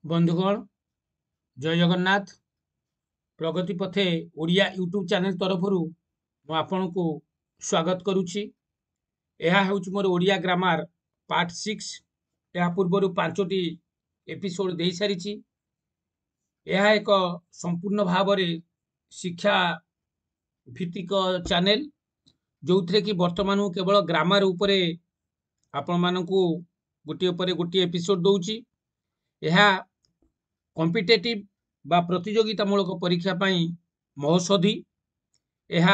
बंधुगण जय जगन्नाथ। प्रगति पथे ओडिया यूट्यूब चैनल तरफ आपको स्वागत करुच्ची। यह हूँ मोर ओडिया ग्रामर पार्ट 6। यह पूर्वर 5टी एपिसोड दे सारी। यह एक संपूर्ण भाव शिक्षा भित्तिक चैनल जो थे कि वर्तमान केवल ग्रामर उपरे आपण मानकू गोटे एपिसोड दूची। यह कॉम्पिटेटिव बा प्रतियोगितामूलक परीक्षा पाई महौषधि। यह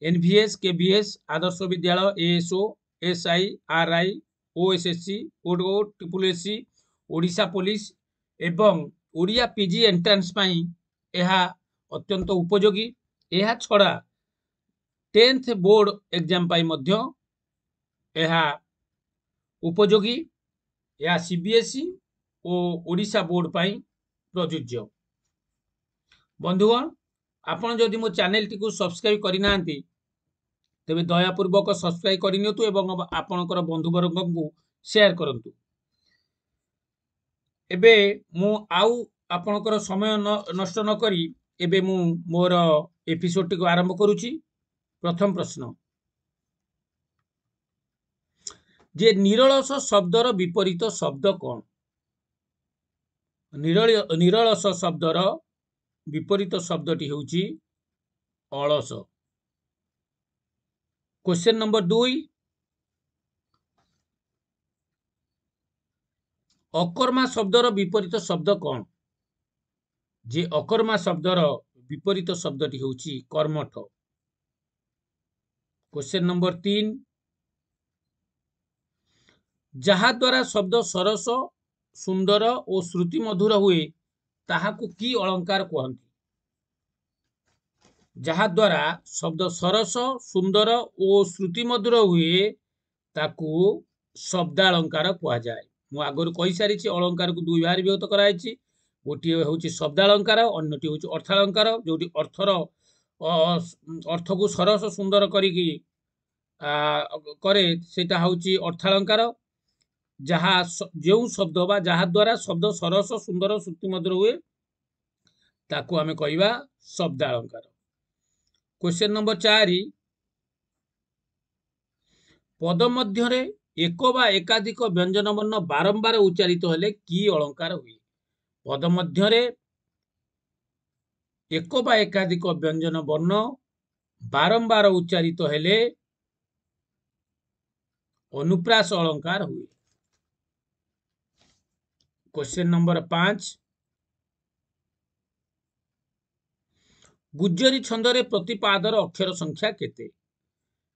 NVS KVS Adarsh Vidyalaya ASO SI RI OSSC ओडो ट्रिपलएससी ओडिशा पुलिस एवं ओडिया पीजी एंट्रांस पाई यह अत्यंत उपयोगी। यह छड़ा 10th बोर्ड एग्जाम पाई मध्य यह उपयोगी। यह सीबीएसई और ओडिशा बोर्ड पाई प्रযোज्य। बंधुगण आपण जदि मो चैनल टी को सब्सक्राइब करना तेबे दयापूर्वक सब्सक्राइब करनियतु एवं आपणकर बंधुवर्ग को शेयर करंतु। एबे मु आउ आपणकर समय नष्ट न करी एबे मु मोर एपिसोड टी को आरंभ करूची। प्रथम प्रश्न जे निरलस शब्दर विपरीत शब्द कौन? निरलस शब्दर विपरीत शब्दटी होउची अलस। क्वेश्चन नंबर 2 अकर्मा शब्दर विपरीत शब्द कौन? जे अकर्मा शब्दर विपरीत शब्दटी होउची कर्मठ। क्वेश्चन नंबर 3 जहा द्वारा शब्द सरस सुंदर और श्रुति मधुर हुए ताहाकू की अलंकार कहती? जहा द्वारा शब्द सरस सुंदर और श्रुति मधुर हुए ताकू शब्दालंकार कह जाए। मु आगुरी कहि सारी अलंकार को दुई भाग विभक्त कराई। गोटे होउची शब्दालंकार अन्यटी होउची अर्थालंकार जोटी अर्थर अर्थ को सरस सुंदर करिकी करे सेटा होउची अर्थालंकार। जहा जो शब्द बा जहा द्वारा शब्द सरस सुंदर श्रुति मधुर हुए ताकू आमे कहिबा शब्दालंकार। क्वेश्चन नंबर 4 पद मध्य एक बा एकाधिक व्यंजन वर्ण बारंबार उच्चारित हेले की अलंकार हुए? पद मध्य एक बा एकाधिक व्यंजन वर्ण बारंबार उच्चारित हेले अनुप्रास अलंकार हुए। क्वेश्चन नंबर 5 गुज्जरी छंदरे प्रतिपादर अक्षर संख्या केते?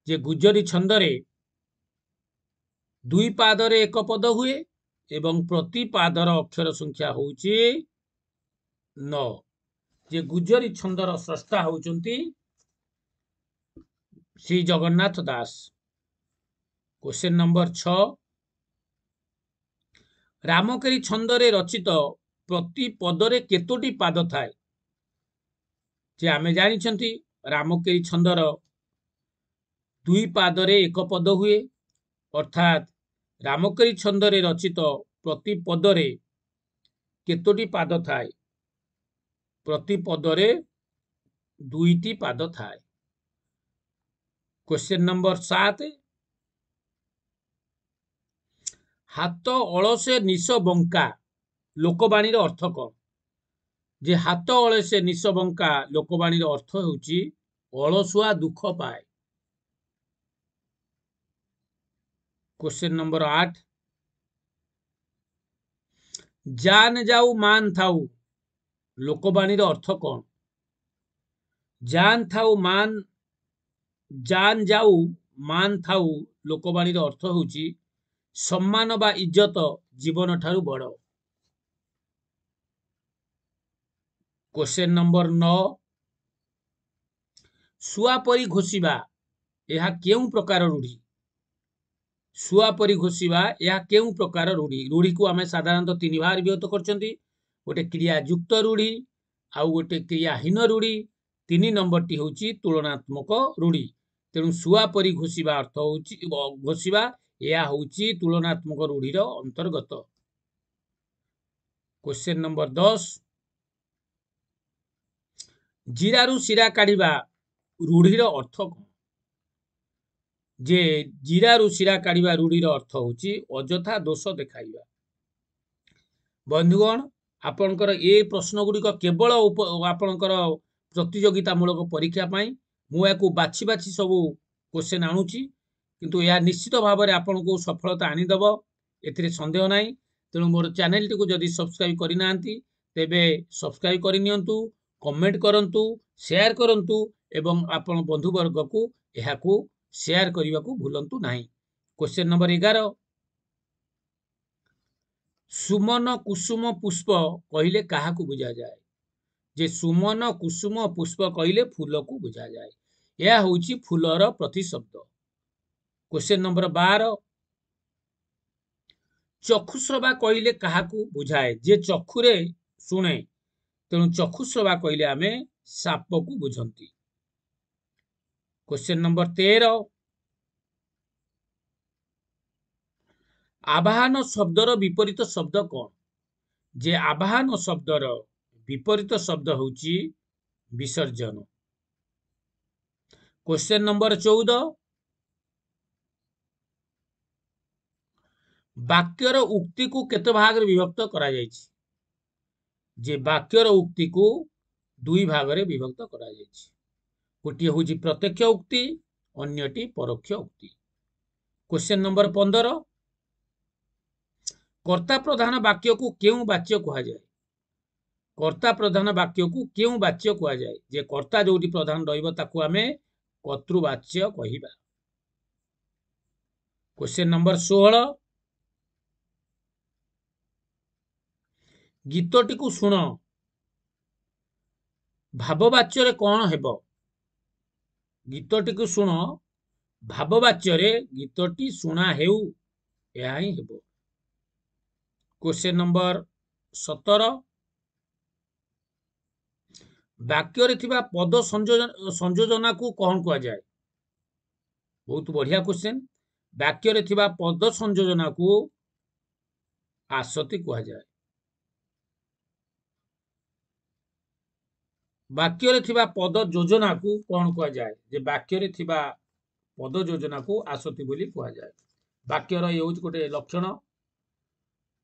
जे गुज्जरी छंदरे दुई पादरे एक पद हुए एवं प्रतिपादर अक्षर संख्या होउची 9। जे गुज्जरी छंदर स्रष्टा होउचंती श्री जगन्नाथ दास। क्वेश्चन नंबर 6 रामकेरी छंदरे रचित प्रति पदरे केतोटी पाद थाए? जे आमे जानी छंती रामकेरी छंदर दुई पादरे एक पद हुए अर्थात रामकेरी छंदरे रचित प्रति पदरे केतोटी पाद थाए? प्रति पदरे दुईटी पाद थाए। क्वेश्चन नंबर 7 हाथ अलसे निश बंका लोकवाणी अर्थ कौन? जे हाथ अलसे निश बंका लोकवाणी अर्थ होउची अलसुआ दुख पाए। क्वेश्चन नंबर 8 जान जाऊ मान थाऊ लोकवाणी अर्थ कौन? जान जाऊ मान थाऊ लोकवाणी अर्थ होउची सम्मान बा इज्जत जीवन ठारू बड़। क्वेश्चन नंबर 9 सुआ परी घोषिबा यह केउ प्रकार रूढ़ी? सुआ परी घोषिबा यह केउ प्रकार रूढ़ी? रूढ़ी को आमे साधारणतः 3 भाग विभक्त करछंती। गोटे क्रिया युक्त रूढ़ी आउ गोटे क्रियाहीन रूढ़ी 3 नंबर टी होउची तुलनात्मक रूढ़ी। तेणु सुआ परी घोषिबा अर्थ होउची घोषिबा यह होउची तुलनात्मक रूढ़ीर अंतर्गत। क्वेश्चन नंबर 10 जीरारु शिरा काढ़िबा रूढ़ीर अर्थ कौन जे जीरारु शिरा काढ़िबा रूढ़ीर अर्थ होची अजथा दोष देखाइबा बंधुगण आपणकर ए प्रश्न गुड़िक केवल आपणकर प्रतियोगितामूलक परीक्षा पाई मु याकू बाछि बाछि सब क्वेश्चन आणुची किंतु यह निश्चित भाव में आपन को सफलता आनीदेव एथिरे संदेह नाही तेणु मोर चैनल टी को जदि सब्सक्राइब करि नांती तेबे सब्सक्राइब करि नियंतु कमेंट करंतु शेयर करंतु एवं आपन बंधु वर्ग को एहाकू शेयर करने को भूलंतु नाही क्वेश्चन नंबर 11 सुमन कुसुम पुष्प कहले कहा को बुझा जाए जे सुमन कुसुम पुष्प कहले फूल को बुझा जाए यह होची फूलर प्रतिशब्द क्वेश्चन नंबर 12 चक्षुश्रवा कहले कहा को बुझाए जे चक्षुरे शुणे तेणु चक्षुश्रवा कहले आमे साप को बुझंती क्वेश्चन नंबर 13 आवाहन शब्दर विपरीत शब्द कौन जे आवाहन शब्दर विपरीत शब्द होची विसर्जन क्वेश्चन नंबर 14 वाक्यर उक्ति को केते भाग रे विभक्त करा जायछि जे वाक्यर उक्ति को दुई भाग रे विभक्त करा जायछि गोटे होची प्रत्यक्ष उक्ति अन्यटी परोक्ष उक्ति क्वेश्चन नंबर 15 कर्ता प्रधान वाक्य को केउ वाच्य कहा जाए कर्ता प्रधान वाक्य को केउ वाच्य कहा जाए जे कर्ता जोटी प्रधान रहइबो ताकू आमे कर्तृवाच्य कहिबा क्वेश्चन नंबर 16 गीतटी को सुन भाववाच्य रे कौन हेबो गीतटी को सुन भाववाच्य रे गीतटी सुना हेउ यह ही हेबो क्वेश्चन नंबर 17 वाक्य रे थिबा पद संयोजना को कौन कहा जाए बहुत बढ़िया क्वेश्चन वाक्य रे थिबा पद संयोजना को आसति कहा जाए वाक्य रे थिबा पद योजना को कौन कहा जाए जे वाक्य रे थिबा पद योजना को आसति बोली कहा जाए वाक्यर ये होची गोटे लक्षण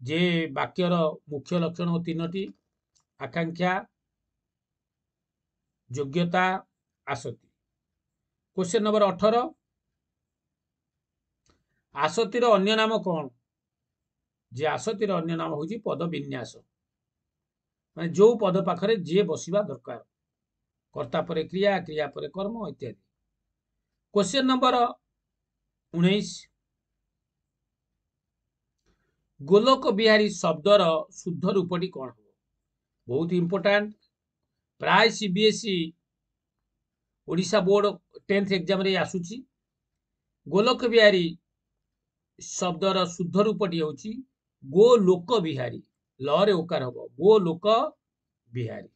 जे वाक्यर मुख्य लक्षण तीनोटी आकांक्षा योग्यता आसति क्वेश्चन नंबर 18 आसतिर अन्य नाम कौन जे आसतिर अन्य नाम होची पद विन्यास माने जो पद पाखरे जे बसिबा दरकार कर्ता परे क्रिया क्रिया परे कर्म इत्यादि क्वेश्चन नंबर 19 गोलोक बिहारी शब्दर शुद्ध रूपटी कौन हो बहुत इंपोर्टेंट प्राय CBSE Odisha board 10th exam रे आसुची गोलोक बिहारी शब्दर शुद्ध रूपटी होची गोलोक बिहारी लरे ओकार हबो गोलोक बिहारी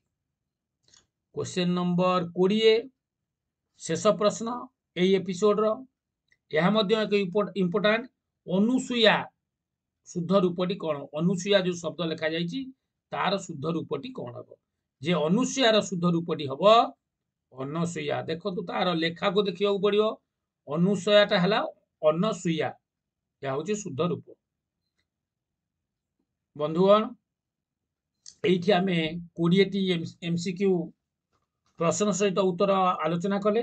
क्वेश्चन नंबर 20 शेष प्रश्न एई एपिसोड रो यह मध्य एक इंपोर्टेंट अनुसूया शुद्ध रूपटी कौन अनुसूया जो शब्द लिखा जायछि तार शुद्ध रूपटी कौन हबो जे अनुसूया रो शुद्ध रूपटी हबो अनसूया देखो तार लेखा को देखियो पड़ियो अनुसूयाटा हला अनसूया या होची शुद्ध रूप बंधुगण एठी आमे 20 टी एमसीक्यू प्रश्न सहित उत्तर आलोचना कले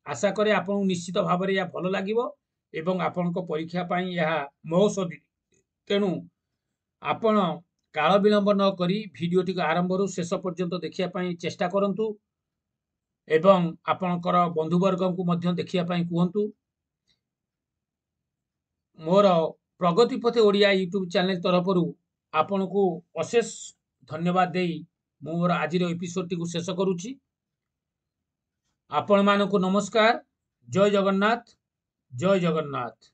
आशा करे आपन निश्चित भाव रे या भलो लागिवो एवं आपन को परीक्षा पाई या महोत्सवी तेणु आपण काल विलंब न करी भिडियोटी को आरंभ रु शेष पर्यंत देखिया पाई चेष्टा करंतु एवं आपणकर बंधु वर्ग को मध्य देखिया पाई कहंतु मोर प्रगति पथ ओडिया यूट्यूब चैनल तरफ रु आपण को अशेष धन्यवाद देई मोर आज एपिसोड टी को शेष करूची आपण मानको नमस्कार जय जगन्नाथ जय जगन्नाथ।